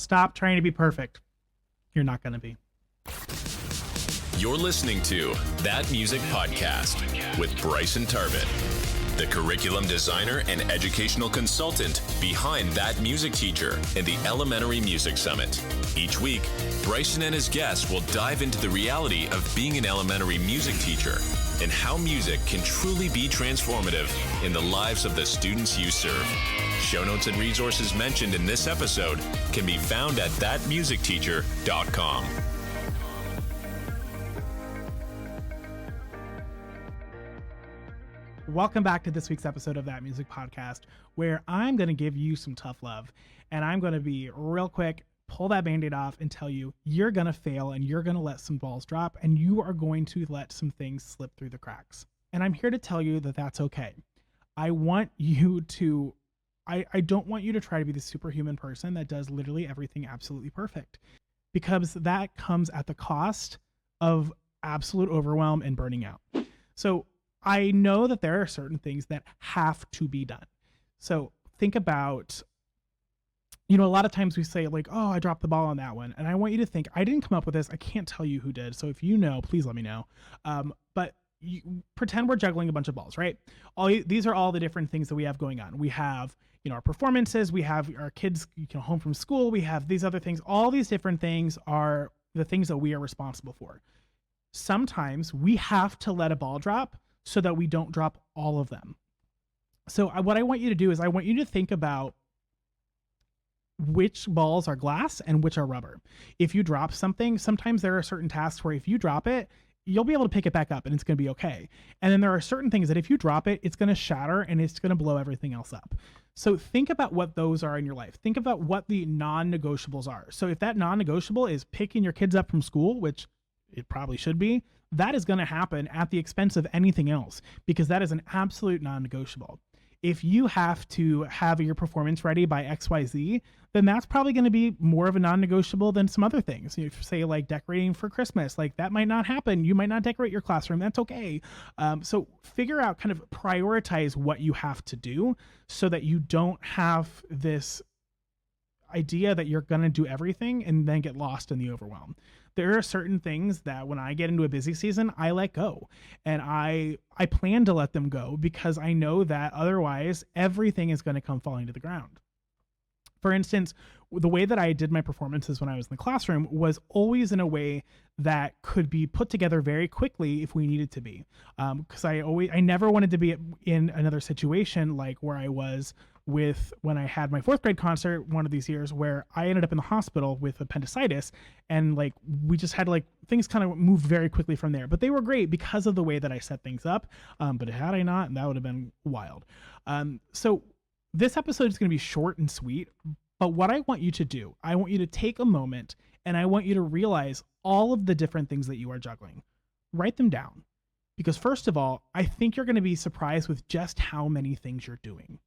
Stop trying to be perfect. You're not going to be. You're listening to That Music Podcast with Bryson Tarbett, the curriculum designer and educational consultant behind That Music Teacher and the Elementary Music Summit. Each week, Bryson and his guests will dive into the reality of being an elementary music teacher and how music can truly be transformative in the lives of the students you serve. Show notes and resources mentioned in this episode can be found at thatmusicteacher.com. Welcome back to this week's episode of That Music Podcast, where I'm going to give you some tough love, and I'm going to be real quick, pull that Band-Aid off and tell you you're going to fail and you're going to let some balls drop and you are going to let some things slip through the cracks. And I'm here to tell you that that's okay. I don't want you to try to be the superhuman person that does literally everything absolutely perfect, because that comes at the cost of absolute overwhelm and burning out. So I know that there are certain things that have to be done. So think about, a lot of times we say like, oh, I dropped the ball on that one. And I want you to think, I didn't come up with this. I can't tell you who did. So if you know, please let me know. But you pretend we're juggling a bunch of balls, right? These are all the different things that we have going on. We have, our performances, we have our kids, home from school, we have these other things. All these different things are the things that we are responsible for. Sometimes we have to let a ball drop so that we don't drop all of them. So what I want you to do is I want you to think about which balls are glass and which are rubber. If you drop something, sometimes there are certain tasks where if you drop it, you'll be able to pick it back up and it's going to be okay. And then there are certain things that if you drop it, it's going to shatter and it's going to blow everything else up. So think about what those are in your life. Think about what the non-negotiables are. So if that non-negotiable is picking your kids up from school, which it probably should be, that is going to happen at the expense of anything else, because that is an absolute non-negotiable. If you have to have your performance ready by XYZ, then that's probably going to be more of a non-negotiable than some other things. You say like decorating for Christmas, like that might not happen. You might not decorate your classroom. That's okay. So figure out, kind of prioritize what you have to do so that you don't have this idea that you're going to do everything and then get lost in the overwhelm. There are certain things that when I get into a busy season, I let go, and I plan to let them go because I know that otherwise everything is going to come falling to the ground. For instance, the way that I did my performances when I was in the classroom was always in a way that could be put together very quickly if we needed to be. Because I never wanted to be in another situation like where I was with when I had my 4th grade concert one of these years where I ended up in the hospital with appendicitis, and like we just had like things kind of moved very quickly from there. But they were great because of the way that I set things up. But had I not, that would have been wild. So this episode is going to be short and sweet, but what I want you to do, I want you to take a moment and I want you to realize all of the different things that you are juggling. Write them down, because first of all, I think you're going to be surprised with just how many things you're doing.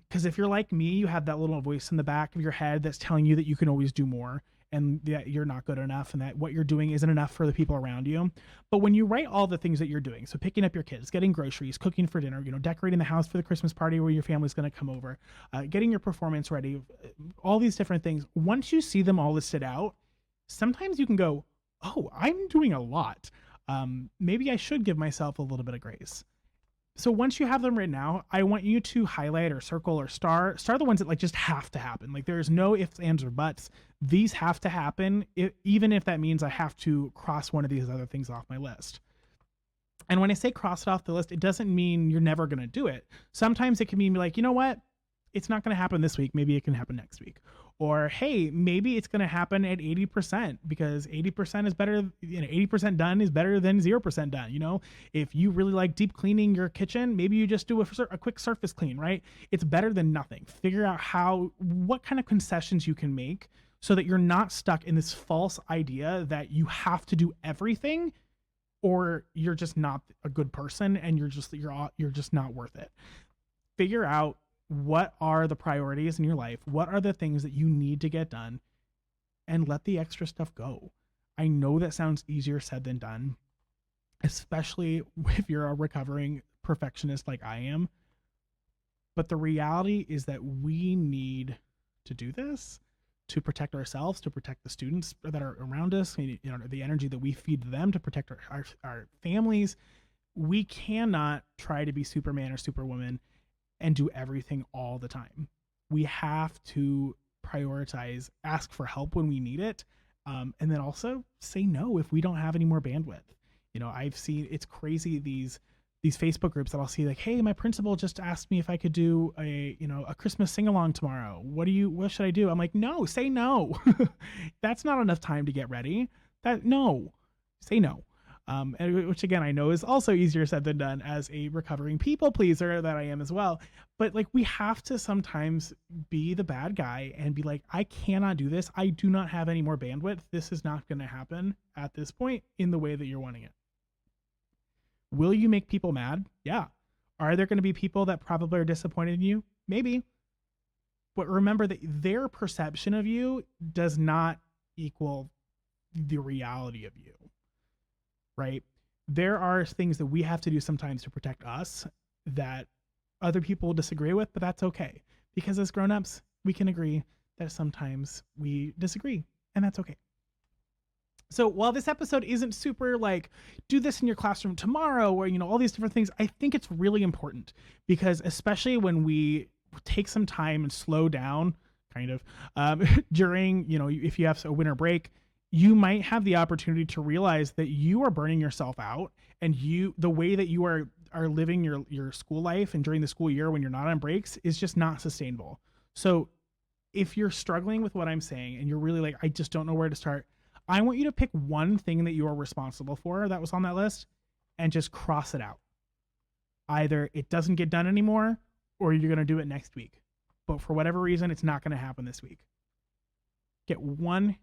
Because if you're like me, you have that little voice in the back of your head that's telling you that you can always do more and that you're not good enough and that what you're doing isn't enough for the people around you. But when you write all the things that you're doing, so picking up your kids, getting groceries, cooking for dinner, decorating the house for the Christmas party where your family's going to come over, getting your performance ready, all these different things, once you see them all listed out, sometimes you can go, oh, I'm doing a lot. Maybe I should give myself a little bit of grace. So once you have them written out, I want you to highlight or circle or star the ones that like just have to happen. Like there's no ifs, ands, or buts. These have to happen, even if that means I have to cross one of these other things off my list. And when I say cross it off the list, it doesn't mean you're never going to do it. Sometimes it can mean like, you know what? It's not going to happen this week. Maybe it can happen next week. Or, hey, maybe it's going to happen at 80% because 80% is better. 80% done is better than 0% done. If you really like deep cleaning your kitchen, maybe you just do a quick surface clean, right? It's better than nothing. Figure out what kind of concessions you can make so that you're not stuck in this false idea that you have to do everything or you're just not a good person and you're just not worth it. Figure out what are the priorities in your life? What are the things that you need to get done? And let the extra stuff go. I know that sounds easier said than done, especially if you're a recovering perfectionist like I am. But the reality is that we need to do this to protect ourselves, to protect the students that are around us, the energy that we feed them, to protect our families. We cannot try to be Superman or Superwoman and do everything all the time. We have to prioritize, ask for help when we need it, and then also say no if we don't have any more bandwidth. I've seen, it's crazy, these Facebook groups that I'll see, like, hey, my principal just asked me if I could do a Christmas sing-along tomorrow. What should I do? I'm like, no, say no. That's not enough time to get ready. Say no. Which again, I know is also easier said than done as a recovering people pleaser that I am as well. But like, we have to sometimes be the bad guy and be like, I cannot do this. I do not have any more bandwidth. This is not going to happen at this point in the way that you're wanting it. Will you make people mad? Yeah. Are there going to be people that probably are disappointed in you? Maybe. But remember that their perception of you does not equal the reality of you. Right? There are things that we have to do sometimes to protect us that other people disagree with, but that's okay. Because as grown-ups, we can agree that sometimes we disagree, and that's okay. So while this episode isn't super like, do this in your classroom tomorrow, or, all these different things, I think it's really important, because especially when we take some time and slow down kind of during, if you have a winter break, you might have the opportunity to realize that you are burning yourself out, and the way that you are living your school life and during the school year when you're not on breaks is just not sustainable. So if you're struggling with what I'm saying and you're really like, I just don't know where to start, I want you to pick one thing that you are responsible for that was on that list and just cross it out. Either it doesn't get done anymore, or you're going to do it next week. But for whatever reason, it's not going to happen this week. Get one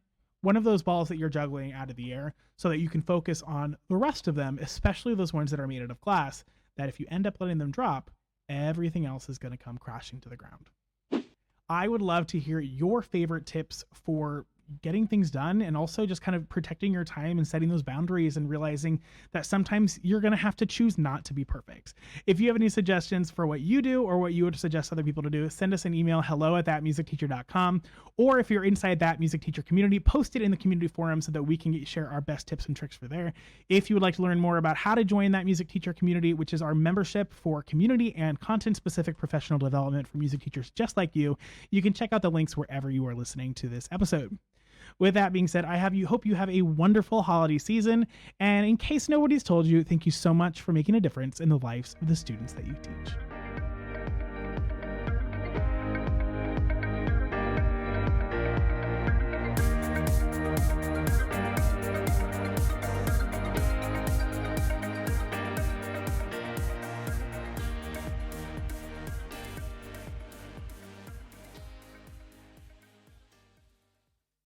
of those balls that you're juggling out of the air so that you can focus on the rest of them, especially those ones that are made out of glass, that if you end up letting them drop, everything else is going to come crashing to the ground. I would love to hear your favorite tips for getting things done, and also just kind of protecting your time and setting those boundaries and realizing that sometimes you're going to have to choose not to be perfect. If you have any suggestions for what you do or what you would suggest other people to do, send us an email, hello@thatmusicteacher.com. Or if you're inside That Music Teacher community, post it in the community forum so that we can share our best tips and tricks for there. If you would like to learn more about how to join That Music Teacher community, which is our membership for community and content-specific professional development for music teachers just like you can check out the links wherever you are listening to this episode. With that being said, hope you have a wonderful holiday season. And in case nobody's told you, thank you so much for making a difference in the lives of the students that you teach.